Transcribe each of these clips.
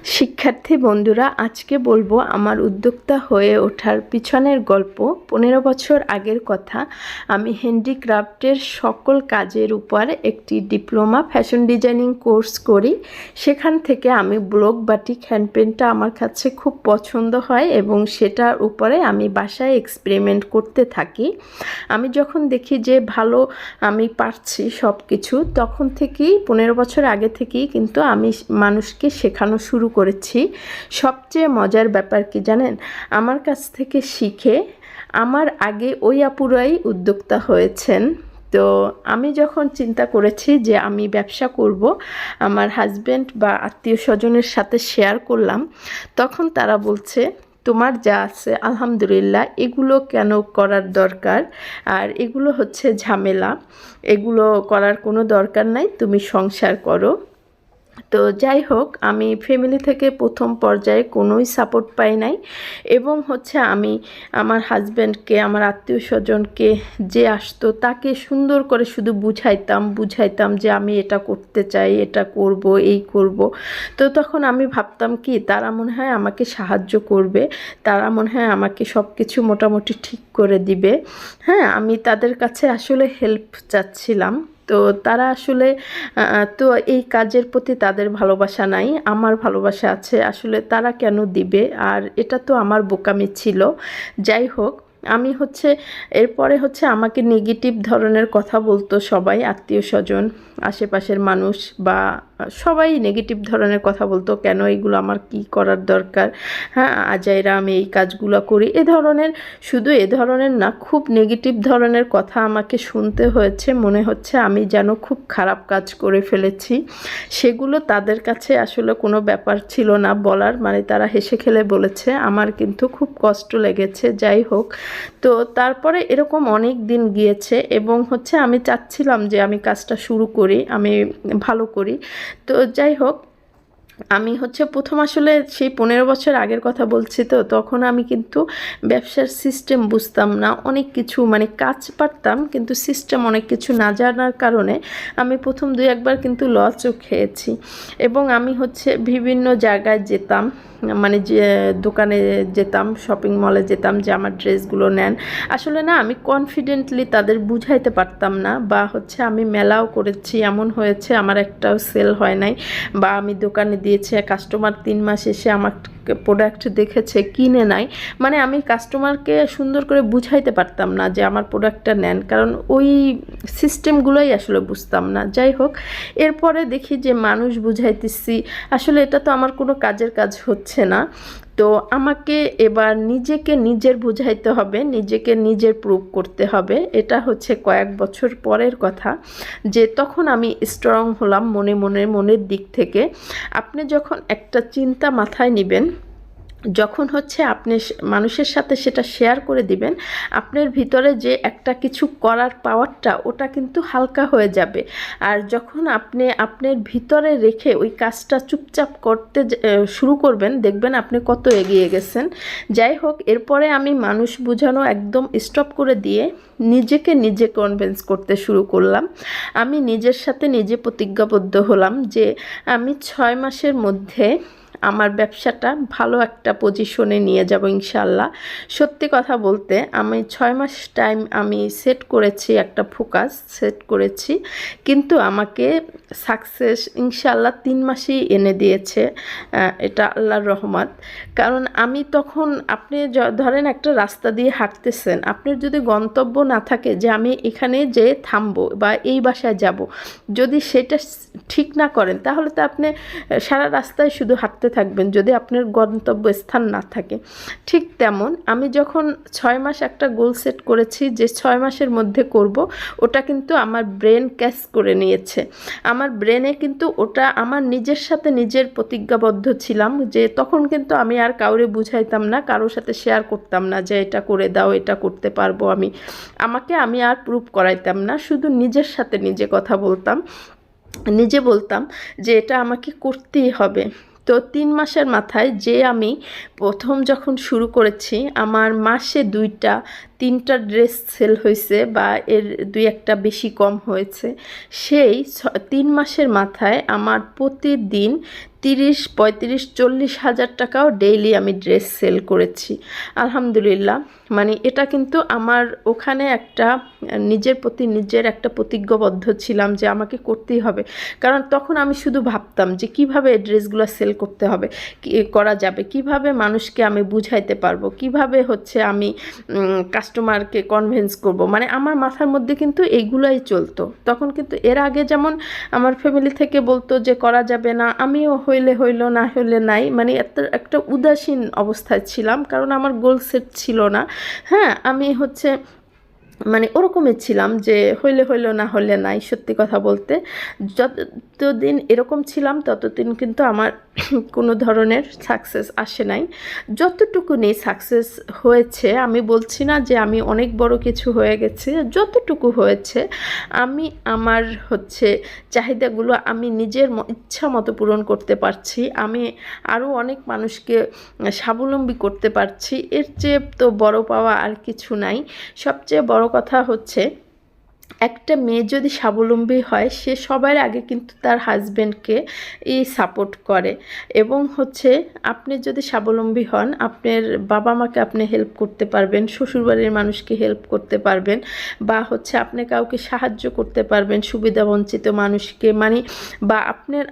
শিক্ষার্থী বন্ধুরা, আজকে বলবো আমার উদ্যোক্তা হয়ে ওঠার পিছনের গল্প। 15 বছর আগের কথা। আমি হ্যান্ডিক্রাফটের সকল কাজের উপর একটি ডিপ্লোমা ফ্যাশন ডিজাইনিং কোর্স করি। সেখান থেকে আমি ব্লক বাটিক হ্যান্ড পেন্টটা আমার কাছে খুব পছন্দ হয় এবং সেটার উপরে আমি বাসায় এক্সপেরিমেন্ট করতে থাকি। আমি যখন দেখি যে ভালো আমি পারছি সব কিছু, তখন থেকেই 15 বছর আগে থেকেই কিন্তু আমি মানুষকে শেখানো শুরু করেছি। সবচেয়ে মজার ব্যাপার কি জানেন, আমার কাছ থেকে শিখে আমার আগে ওই আপুরাই উদ্যোক্তা হয়েছেন। তো আমি যখন চিন্তা করেছি যে আমি ব্যবসা করব, আমার হাজব্যান্ড বা আত্মীয় স্বজনের সাথে শেয়ার করলাম, তখন তারা বলছে তোমার যা আছে আলহামদুলিল্লাহ, এগুলো কেন করার দরকার, আর এগুলো হচ্ছে ঝামেলা, এগুলো করার কোনো দরকার নাই, তুমি সংসার করো। তো যাই হোক, আমি ফ্যামিলি থেকে প্রথম পর্যায়ে কোনোই সাপোর্ট পাই নাই এবং হচ্ছে আমি আমার হাজব্যান্ডকে, আমার আত্মীয় স্বজনকে যে আসতো তাকে সুন্দর করে শুধু বুঝাইতাম যে আমি এটা করতে চাই, এটা করব, এই করব। তো তখন আমি ভাবতাম কি তারা মনে হয় আমাকে সাহায্য করবে, তারা মনে হয় আমাকে সব কিছু মোটামুটি ঠিক করে দিবে। হ্যাঁ, আমি তাদের কাছে আসলে হেল্প চাচ্ছিলাম। তো তারা আসলে তো এই কাজের প্রতি তাদের ভালোবাসা নাই, আমার ভালোবাসা আছে। আসলে তারা কেন দিবে, আর এটা তো আমার বোকামি ছিল। যাই হোক, আমি হচ্ছে এরপরে হচ্ছে আমাকে নেগেটিভ ধরনের কথা বলতো সবাই, আত্মীয় স্বজন, আশেপাশের মানুষ বা সবাই নেগেটিভ ধরনের কথা বলতো, কেন এগুলো আমার কি করার দরকার, হ্যাঁ আজাইরা আমি এই কাজগুলো করি, এ ধরনের, শুধু এ ধরনের না, খুব নেগেটিভ ধরনের কথা আমাকে শুনতে হয়েছে। মনে হচ্ছে আমি যেন খুব খারাপ কাজ করে ফেলেছি। সেগুলো তাদের কাছে আসলে কোনো ব্যাপার ছিল না বলার, মানে তারা হেসে খেলে বলেছে, আমার কিন্তু খুব কষ্ট লেগেছে। যাই হোক, তো তারপরে এরকম অনেক দিন গিয়েছে এবং হচ্ছে আমি চাচ্ছিলাম যে আমি কাজটা শুরু করি, আমি ভালো করি। তো যাই হোক, আমি হচ্ছে প্রথম আসলে সেই 15 বছর আগের কথা বলছি, তো তখন আমি কিন্তু ব্যবসার সিস্টেম বুঝতাম না, অনেক কিছু মানে কাজ পারতাম কিন্তু সিস্টেম অনেক কিছু না জানার কারণে আমি প্রথম 2-1বার কিন্তু লসও খেয়েছি। এবং আমি হচ্ছে বিভিন্ন জায়গায় যেতাম, মানে যে দোকানে যেতাম, শপিং মলে যেতাম যে আমার ড্রেসগুলো নেন। আসলে না, আমি কনফিডেন্টলি তাদের বুঝাইতে পারতাম না, বা হচ্ছে আমি মেলাও করেছি, এমন হয়েছে আমার একটাও সেল হয় নাই, বা আমি দোকানে দিয়েছি, কাস্টমার 3 মাস এসে আমার প্রোডাক্ট দেখেছে, কিনে নাই। মানে আমি কাস্টমারকে সুন্দর করে বুঝাইতে পারতাম না যে আমার প্রোডাক্টটা নেন, কারণ ওই সিস্টেমগুলোই আসলে বুঝতাম না। যাই হোক, এরপরে দেখি যে মানুষ বুঝাইতেছি, আসলে এটা তো আমার কোনো কাজের কাজ হচ্ছে না। তো আমাকে এবার নিজেকে নিজের বুঝাইতে হবে, নিজেকে নিজের প্রুভ করতে হবে। এটা হচ্ছে কয়েক বছর পরের কথা, যে তখন আমি স্ট্রং হলাম মনের দিক থেকে। আপনি যখন একটা চিন্তা মাথায় নেবেন, যখন হচ্ছে আপনি মানুষের সাথে সেটা শেয়ার করে দিবেন, আপনার ভিতরে যে একটা কিছু করার পাওয়ারটা, ওটা কিন্তু হালকা হয়ে যাবে। আর যখন আপনি আপনার ভিতরে রেখে ওই কাজটা চুপচাপ করতে শুরু করবেন, দেখবেন আপনি কত এগিয়ে গেছেন। যাই হোক, এরপরে আমি মানুষ বোঝানো একদম স্টপ করে দিয়ে নিজেকে নিজে কনভিন্স করতে শুরু করলাম। আমি নিজের সাথে নিজে প্রতিজ্ঞাবদ্ধ হলাম যে আমি 6 মাসের মধ্যে আমার ব্যবসাটা ভালো একটা পজিশনে নিয়ে যাব ইনশাল্লাহ। সত্যি কথা বলতে আমি 6 মাস টাইম আমি সেট করেছি, একটা ফোকাস সেট করেছি, কিন্তু আমাকে সাকসেস ইনশাল্লাহ 3 মাসেই এনে দিয়েছে। এটা আল্লাহর রহমত। কারণ আমি তখন, আপনি ধরেন একটা রাস্তা দিয়ে হাঁটতেছেন, আপনার যদি গন্তব্য না থাকে যে আমি এখানে যে থামবো বা এই বাসায় যাব, যদি সেটা ঠিক না করেন, তাহলে তো আপনি সারা রাস্তায় শুধু হাঁটতে থাকবেন যদি আপনার গন্তব্যস্থান না থাকে। ঠিক তেমন আমি যখন 6 মাস একটা গোল সেট করেছি যে 6 মাসের মধ্যে করব, ওটা কিন্তু আমার ব্রেন ক্যাচ করে নিয়েছে। আমার ব্রেনে কিন্তু ওটা, আমার নিজের সাথে নিজের প্রতিজ্ঞাবদ্ধ ছিলাম যে তখন কিন্তু আমি আর কাউরে বুঝাইতাম না, কারোর সাথে শেয়ার করতাম না যে এটা করে দাও, এটা করতে পারবো আমি আর প্রুভ করাইতাম না, শুধু নিজের সাথে নিজে কথা বলতাম, নিজে বলতাম যে এটা আমাকে করতেই হবে। তো 3 মাসের মাথায় যে আমি প্রথম যখন শুরু করেছি, আমার মাসে 2টা 3টা ড্রেস সেল হয়েছে বা এর 2-1টা বেশি কম হয়েছে, সেই 3 মাসের মাথায় আমার প্রতিদিন 30, 35, 40 হাজার টাকাও ডেইলি আমি ড্রেস সেল করেছি আলহামদুলিল্লাহ। মানে এটা কিন্তু আমার ওখানে একটা নিজের প্রতি নিজের একটা প্রতিজ্ঞাবদ্ধ ছিলাম যে আমাকে করতেই হবে, কারণ তখন আমি শুধু ভাবতাম যে কিভাবে এই ড্রেসগুলো সেল করতে হবে, করা যাবে, কিভাবে মানুষকে আমি বুঝাইতে পারবো, কিভাবে হচ্ছে আমি কাস্টমারকে কনভিন্স করব, মানে আমার মাথার মধ্যে কিন্তু এইগুলাই চলতো তখন। কিন্তু এর আগে যেমন আমার ফ্যামিলি থেকে বলতো যে করা যাবে না, আমিও হইলে হইল না হইলে নাই, মানে একটা উদাসীন অবস্থায় ছিলাম, কারণ আমার গোল সেট ছিল না। হ্যাঁ, আমি হচ্ছে মানে ওরকমই ছিলাম যে হইলে হইল না হলে নাই। সত্যি কথা বলতে যতদিন এরকম ছিলাম ততদিন কিন্তু আমার কোনো ধরনের সাকসেস আসে নাই। যতটুকুনি সাকসেস হয়েছে, আমি বলছি না যে আমি অনেক বড় কিছু হয়ে গেছে, যতটুকু হয়েছে আমি আমার হচ্ছে চাহিদাগুলো আমি নিজের ইচ্ছা মতো পূরণ করতে পারছি। আমি আরও অনেক মানুষকে স্বাবলম্বী করতে পারছি। এর চেয়ে তো বড় পাওয়া আর কিছু নাই। সবচেয়ে বড় কথা হচ্ছে একটা মেয়ে যদি স্বাবলম্বী হয়, সে সবার আগে কিন্তু তার হাজব্যান্ডকে সাপোর্ট করে। এবং হচ্ছে আপনি যদি স্বাবলম্বী হন, আপনার বাবা মাকে আপনি হেল্প করতে পারবেন, শ্বশুরবাড়ির মানুষকে হেল্প করতে পারবেন, বা হচ্ছে আপনি কাউকে সাহায্য করতে পারবেন, সুবিধাবঞ্চিত মানুষকে, মানে বা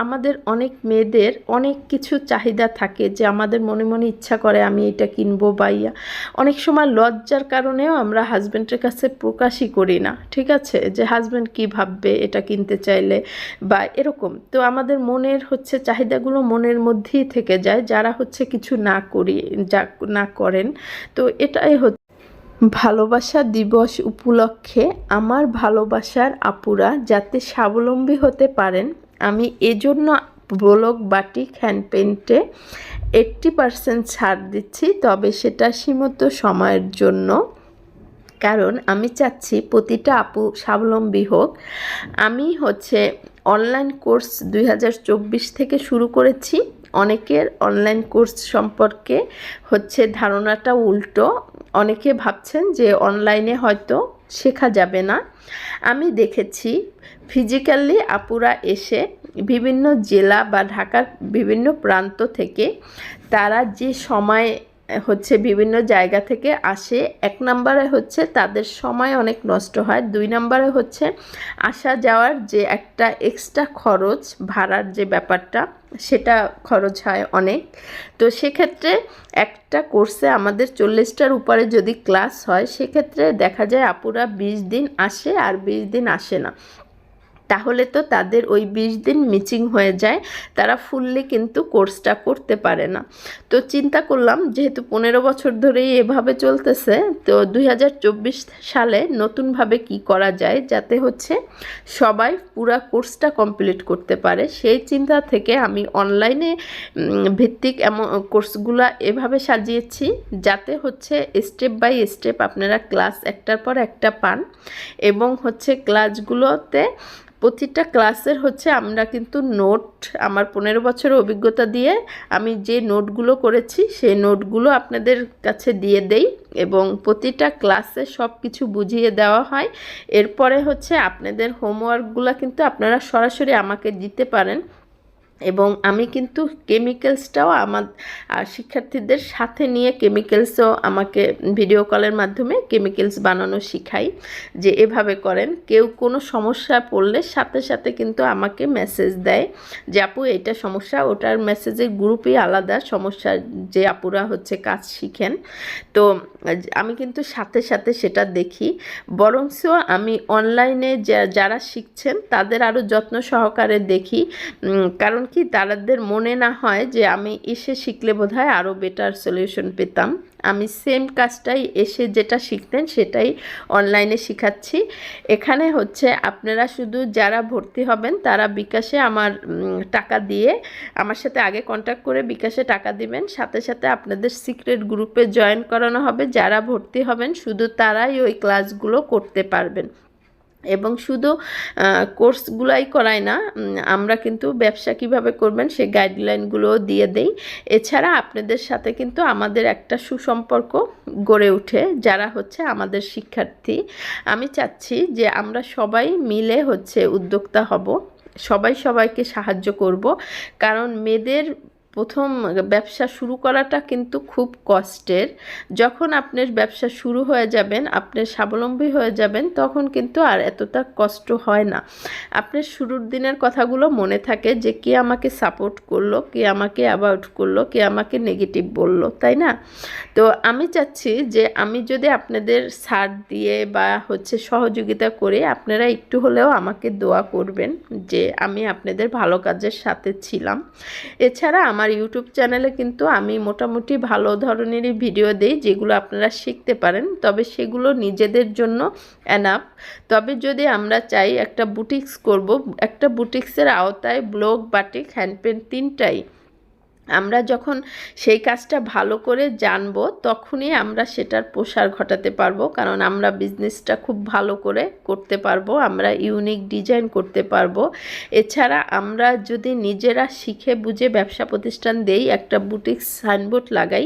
আমাদের অনেক মেয়েদের অনেক কিছু চাহিদা থাকে যে আমাদের মনে মনে ইচ্ছা করে আমি এটা কিনবো, বা অনেক সময় লজ্জার কারণেও আমরা হাজব্যান্ডের কাছে প্রকাশই করি না, ঠিক আছে, যে হাজব্যান্ড কি ভাববে এটা কিনতে চাইলে বা এরকম। তো আমাদের মনের হচ্ছে চাহিদাগুলো মনের মধ্যেই থেকে যায়, যারা হচ্ছে কিছু না করেন। তো এটাই হচ্ছে ভালোবাসা দিবস উপলক্ষে আমার ভালোবাসার আপুরা যাতে স্বাবলম্বী হতে পারেন, আমি এজন্য ব্লক বাটিক হ্যান্ড পেইন্টে 80% ছাড় দিচ্ছি, তবে সেটা সীমিত সময়ের জন্য। কারণ আমি চাচ্ছি প্রতিটা আপু স্বাবলম্বী হোক। আমি হচ্ছে অনলাইন কোর্স 2024 থেকে শুরু করেছি। অনেকের অনলাইন কোর্স সম্পর্কে হচ্ছে ধারণাটা উল্টো, অনেকে ভাবছেন যে অনলাইনে হয়তো শেখা যাবে না। আমি দেখেছি ফিজিক্যালি আপুরা এসে বিভিন্ন জেলা বা ঢাকার বিভিন্ন প্রান্ত থেকে তারা যে সময় হচ্ছে বিভিন্ন জায়গা থেকে আসে, 1 নম্বরে হচ্ছে তাদের সময় অনেক নষ্ট হয়, 2 নম্বরে হচ্ছে আসা যাওয়ার যে একটা এক্সট্রা খরচ, ভাড়ার যে ব্যাপারটা সেটা খরচ হয় অনেক। তো সেক্ষেত্রে একটা কোর্সে আমাদের 40টার উপরে যদি ক্লাস হয়, সেক্ষেত্রে দেখা যায় আপুরা 20 দিন আসে আর 20 দিন আসে না, তাহলে তো তাদের ওই 20 দিন মিচিং হয়ে যায়, তারা ফুললি কিন্তু কোর্সটা করতে পারে না। তো চিন্তা করলাম যেহেতু 15 বছর ধরেই এভাবে চলতেছে, তো 2024 সালে নতুনভাবে কি করা যায় যাতে হচ্ছে সবাই পুরা কোর্সটা কমপ্লিট করতে পারে, সেই চিন্তা থেকে আমি অনলাইনে ভিত্তিক এমন কোর্সগুলো এভাবে সাজিয়েছি যাতে হচ্ছে স্টেপ বাই স্টেপ আপনারা ক্লাস একটার পর একটা পান। এবং হচ্ছে ক্লাসগুলোতে প্রতিটা ক্লাসের হচ্ছে আমরা কিন্তু নোট, আমার 15 বছরের অভিজ্ঞতা দিয়ে আমি যে নোটগুলো করেছি সেই নোটগুলো আপনাদের কাছে দিয়ে দেই, এবং প্রতিটা ক্লাসে সব কিছু বুঝিয়ে দেওয়া হয়। এরপরে হচ্ছে আপনাদের হোমওয়ার্কগুলো কিন্তু আপনারা সরাসরি আমাকে দিতে পারেন, এবং আমি কিন্তু কেমিক্যালসটাও আমার শিক্ষার্থীদের সাথে নিয়ে কেমিক্যালসও আমাকে ভিডিও কলের মাধ্যমে কেমিক্যালস বানানো শিখাই, যে এভাবে করেন। কেউ কোনো সমস্যা পড়লে সাথে সাথে কিন্তু আমাকে মেসেজ দেয় যে আপু এটা সমস্যা, ওটার মেসেজের গ্রুপই আলাদা সমস্যা যে আপুরা হচ্ছে কাজ শিখেন। তো আমি কিন্তু সাথে সাথে সেটা দেখি, বরঞ্চ আমি অনলাইনে যারা শিখছেন তাদের আরও যত্ন সহকারে দেখি, কারণ কি তাদের মনে না হয় যে আমি এসে শিখলে বোধহয় আরও বেটার সলিউশন পেতাম। আমি সেম কাজটাই এসে যেটা শিখতেন সেটাই অনলাইনে শেখাচ্ছি। এখানে হচ্ছে আপনারা শুধু যারা ভর্তি হবেন তারা বিকাশে আমার টাকা দিয়ে আমার সাথে আগে কন্ট্যাক্ট করে বিকাশে টাকা দিবেন, সাথে সাথে আপনাদের সিক্রেট গ্রুপে জয়েন করানো হবে। যারা ভর্তি হবেন শুধু তারাই ওই ক্লাসগুলো করতে পারবেন। এবং শুধু কোর্সগুলাই করাই না, আমরা কিন্তু ব্যবসা কিভাবে করবেন সেই গাইডলাইনগুলোও দিয়ে দেই। এছাড়া আপনাদের সাথে কিন্তু আমাদের একটা সুসম্পর্ক গড়ে ওঠে যারা হচ্ছে আমাদের শিক্ষার্থী। আমি চাচ্ছি যে আমরা সবাই মিলে হচ্ছে উদ্যোক্তা হব, সবাই সবাইকে সাহায্য করব। কারণ মেয়েদের প্রথম ব্যবসা শুরু করাটা কিন্তু খুব কষ্টের। যখন আপনার ব্যবসা শুরু হয়ে যাবেন, আপনি স্বাবলম্বী হয়ে যাবেন, তখন কিন্তু আর এতটা কষ্ট হয় না। আপনার শুরুর দিনের কথাগুলো মনে থাকে যে কে আমাকে সাপোর্ট করলো, কে আমাকে অ্যাভয়েড করলো, কে আমাকে নেগেটিভ বললো, তাই না? তো আমি চাচ্ছি যে আমি যদি আপনাদের ছাড় দিয়ে বা হচ্ছে সহযোগিতা করে, আপনারা একটু হলেও আমাকে দোয়া করবেন যে আমি আপনাদের ভালো কাজের সাথে ছিলাম। এছাড়া আমার ইউটিউব চ্যানেলে কিন্তু আমি মোটামুটি ভালো ধরনেরই ভিডিও দিই যেগুলো আপনারা শিখতে পারেন, তবে সেগুলো নিজেদের জন্য এনাফ। তবে যদি আমরা চাই একটা বুটিক্স করব, একটা বুটিক্সের আওতায় ব্লক, বাটিক, হ্যান্ড পেইন্ট তিনটাই, আমরা যখন সেই কাজটা ভালো করে জানবো তখনই আমরা সেটার প্রসার ঘটাতে পারবো। কারণ আমরা বিজনেসটা খুব ভালো করে করতে পারবো, আমরা ইউনিক ডিজাইন করতে পারবো। এছাড়া আমরা যদি নিজেরা শিখে বুঝে ব্যবসা প্রতিষ্ঠান দেই, একটা বুটিক সাইনবোর্ড লাগাই,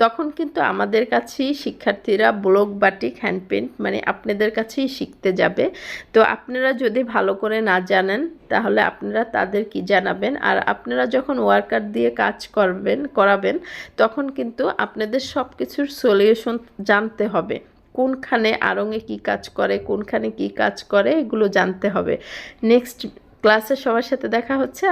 তখন কিন্তু আমাদের কাছেই শিক্ষার্থীরা ব্লক, বাটিক, হ্যান্ড পেইন্ট মানে আপনাদের কাছেই শিখতে যাবে। তো আপনারা যদি ভালো করে না জানেন তাহলে আপনারা তাদের কি জানাবেন? আর আপনারা যখন ওয়ার্কার দিয়ে কাজ করাবেন তখন কিন্তু আপনাদের সব কিছুর সলিউশন জানতে হবে। কোনখানে আড়ঙে কি কাজ করে, কোনখানে কি কাজ করে, এগুলো জানতে হবে। নেক্সট ক্লাসে সবার সাথে দেখা হচ্ছে।